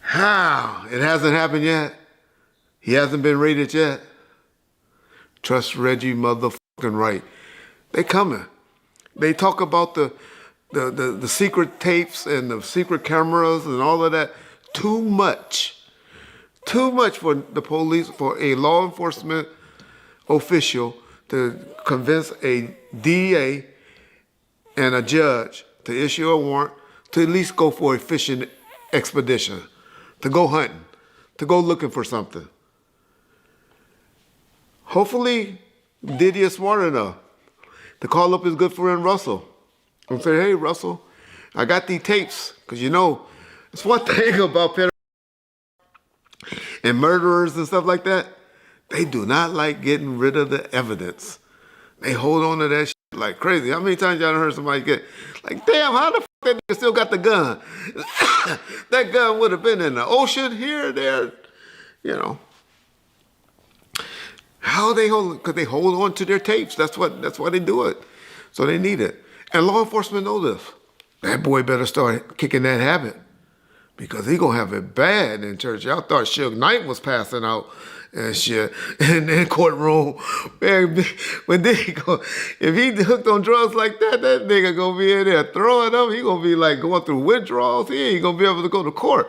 How? It hasn't happened yet. He hasn't been raided yet. Trust Reggie motherfucking Wright. They coming. They talk about the secret tapes and the secret cameras and all of that. Too much. Too much for the police, for a law enforcement official to convince a DA and a judge to issue a warrant to at least go for a fishing expedition, to go hunting, to go looking for something. Hopefully, Diddy is smart enough to call up his good friend Russell and say, hey, Russell, I got these tapes. Because you know, it's one thing about pedophiles and murderers and stuff like that. They do not like getting rid of the evidence. They hold on to that shit like crazy. How many times y'all done heard somebody get like, damn, how the fuck that nigga still got the gun? That gun would have been in the ocean, here, there, you know. How they hold? Because they hold on to their tapes. That's why they do it. So they need it. And law enforcement know this. That boy better start kicking that habit because he gonna have it bad in church. Y'all thought Suge Knight was passing out and shit in the courtroom. Man, when they go, if he hooked on drugs like that, that nigga gonna be in there throwing up. He gonna be like going through withdrawals. He ain't gonna be able to go to court.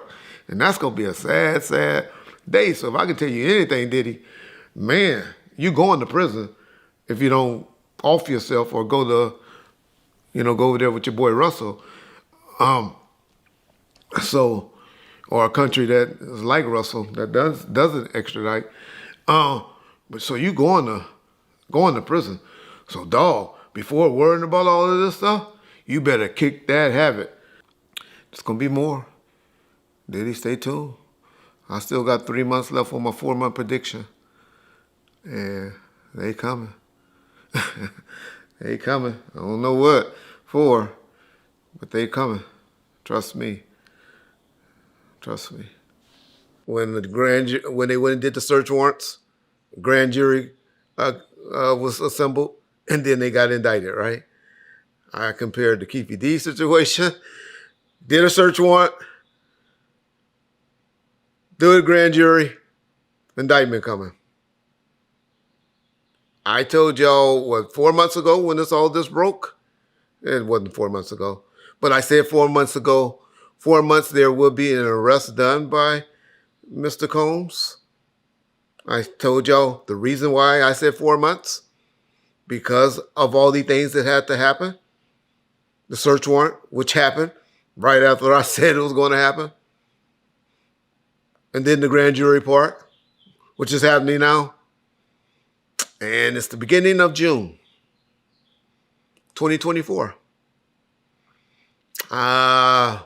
And that's gonna be a sad, sad day. So if I can tell you anything, Diddy, man, you going to prison if you don't off yourself or go to, go over there with your boy Russell. Or a country that is like Russell that doesn't extradite. But so you going to prison. So dog, before worrying about all of this stuff, you better kick that habit. There's gonna be more. Diddy, stay tuned. I still got 3 months left on my 4-month prediction. And they coming. They coming. I don't know what for, but they coming. Trust me. Trust me. When they went and did the search warrants, grand jury was assembled, and then they got indicted, right? I compared the Keefe D situation, did a search warrant, do a grand jury, indictment coming. I told y'all, 4 months ago when all this broke? It wasn't 4 months ago. But I said 4 months ago, 4 months there will be an arrest done by Mr. Combs. I told y'all the reason why I said 4 months, because of all the things that had to happen. The search warrant, which happened right after I said it was going to happen. And then the grand jury part, which is happening now. And it's the beginning of June 2024. I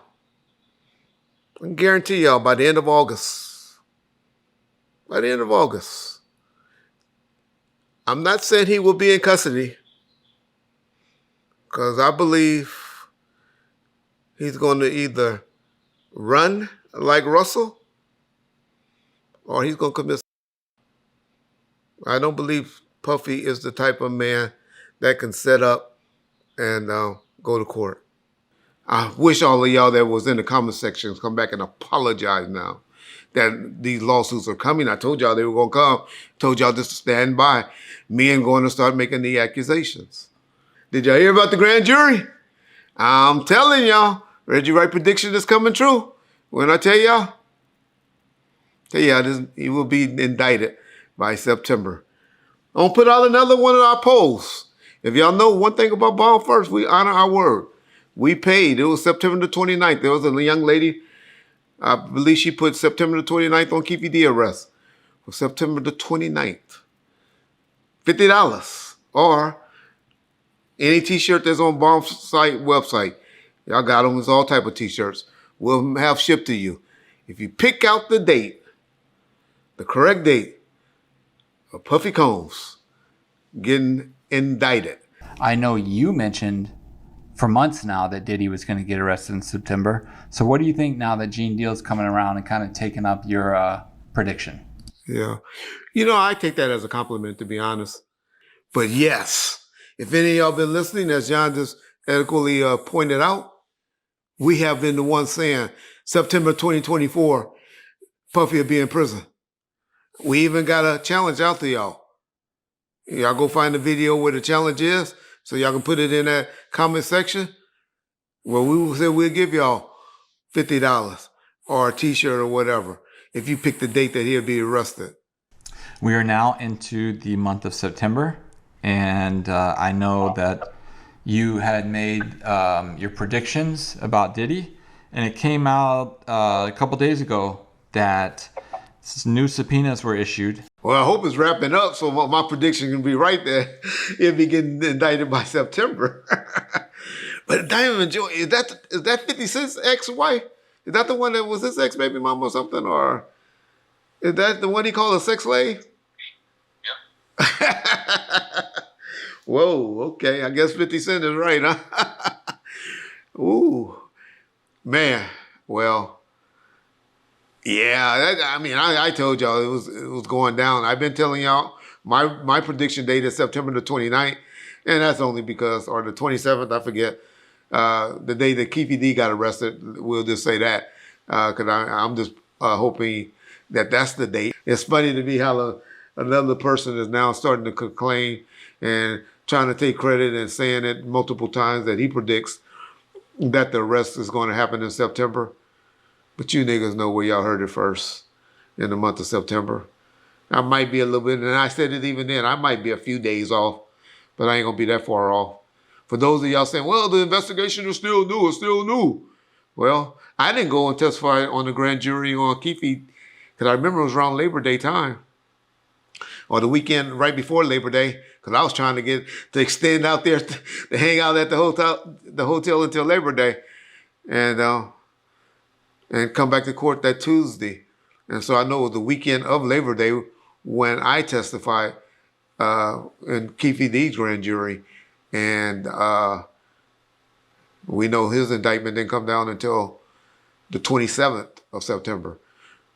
can guarantee y'all by the end of August, I'm not saying he will be in custody because I believe he's going to either run like Russell or he's going to commit. I don't believe Puffy is the type of man that can set up and go to court. I wish all of y'all that was in the comment sections come back and apologize now that these lawsuits are coming. I told y'all they were going to come. Told y'all just to stand by. Me and going to start making the accusations. Did y'all hear about the grand jury? I'm telling y'all, Reggie Wright prediction is coming true. When I tell y'all, he will be indicted by September. I'm going to put out another one of our polls. If y'all know one thing about Ball First, we honor our word. We paid. It was September the 29th. There was a young lady, I believe she put September the 29th on Keefe D arrest. For September the 29th. $50. Or any t-shirt that's on Bomb site website. Y'all got them. It's all type of t-shirts. We'll have shipped to you. If you pick out the date, the correct date, of Puffy Combs getting indicted. I know you mentioned for months now that Diddy was going to get arrested in September. So what do you think now that Gene Deal's coming around and kind of taking up your prediction? Yeah. I take that as a compliment, to be honest. But yes, if any of y'all been listening, as John just adequately pointed out, we have been the ones saying September 2024 Puffy will be in prison. We even got a challenge out to y'all. Y'all go find the video where the challenge is, so y'all can put it in that comment section. Well, we will say we'll give y'all $50 or a T-shirt or whatever if you pick the date that he'll be arrested. We are now into the month of September, and I know that you had made your predictions about Diddy, and it came out a couple days ago that new subpoenas were issued. Well, I hope it's wrapping up, so my prediction can be right there. He'll be getting indicted by September. But Diamond Joy, is that 50 Cent's ex-wife? Is that the one that was his ex-baby mama or something? Or is that the one he called a sex slave? Whoa, okay. I guess 50 Cent is right, huh? Ooh, man. Well, yeah. I told y'all it was going down. I've been telling y'all my prediction date is September the 29th, and that's only because, or the 27th, I forget, the day that Keefe D got arrested. We'll just say that because I'm just hoping that that's the date. It's funny to me how another person is now starting to complain and trying to take credit and saying it multiple times that he predicts that the arrest is going to happen in September. But you niggas know where y'all heard it first, in the month of September. I might be a little bit, and I said it even then, I might be a few days off, but I ain't going to be that far off. For those of y'all saying, well, the investigation is still new, it's still new. Well, I didn't go and testify on the grand jury on Keefe, because I remember it was around Labor Day time, or the weekend right before Labor Day, because I was trying to extend out there to hang out at the hotel until Labor Day, and come back to court that Tuesday. And so I know it was the weekend of Labor Day when I testified in Keefe D's grand jury, and we know his indictment didn't come down until the 27th of September.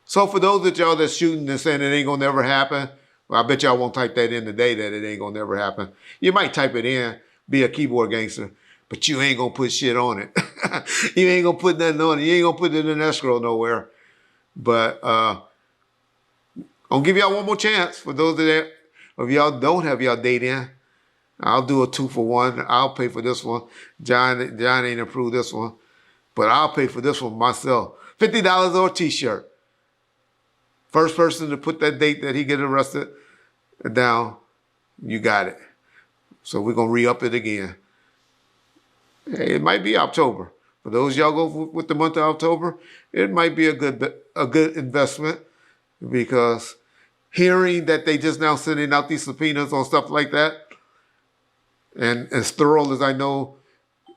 So for those of y'all that's shooting and saying it ain't gonna never happen, well, I bet y'all won't type that in today that it ain't gonna never happen. You might type it in, be a keyboard gangster, but you ain't gonna put shit on it. You ain't gonna put nothing on it. You ain't gonna put it in escrow nowhere. But I'll give y'all one more chance for those of y'all don't have y'all date in. I'll do a 2-for-1. I'll pay for this one. John ain't approved this one, but I'll pay for this one myself. $50 or a T-shirt. First person to put that date that he get arrested down, you got it. So we're gonna re-up it again. Hey, it might be October. For those y'all go with the month of October, it might be a good investment, because hearing that they just now sending out these subpoenas on stuff like that, and as thorough as I know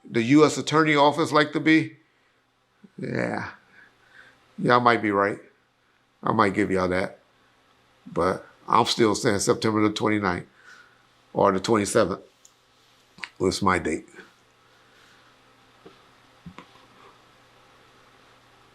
the U.S. Attorney Office like to be, yeah, y'all might be right. I might give y'all that. But I'm still saying September the 29th or the 27th was my date.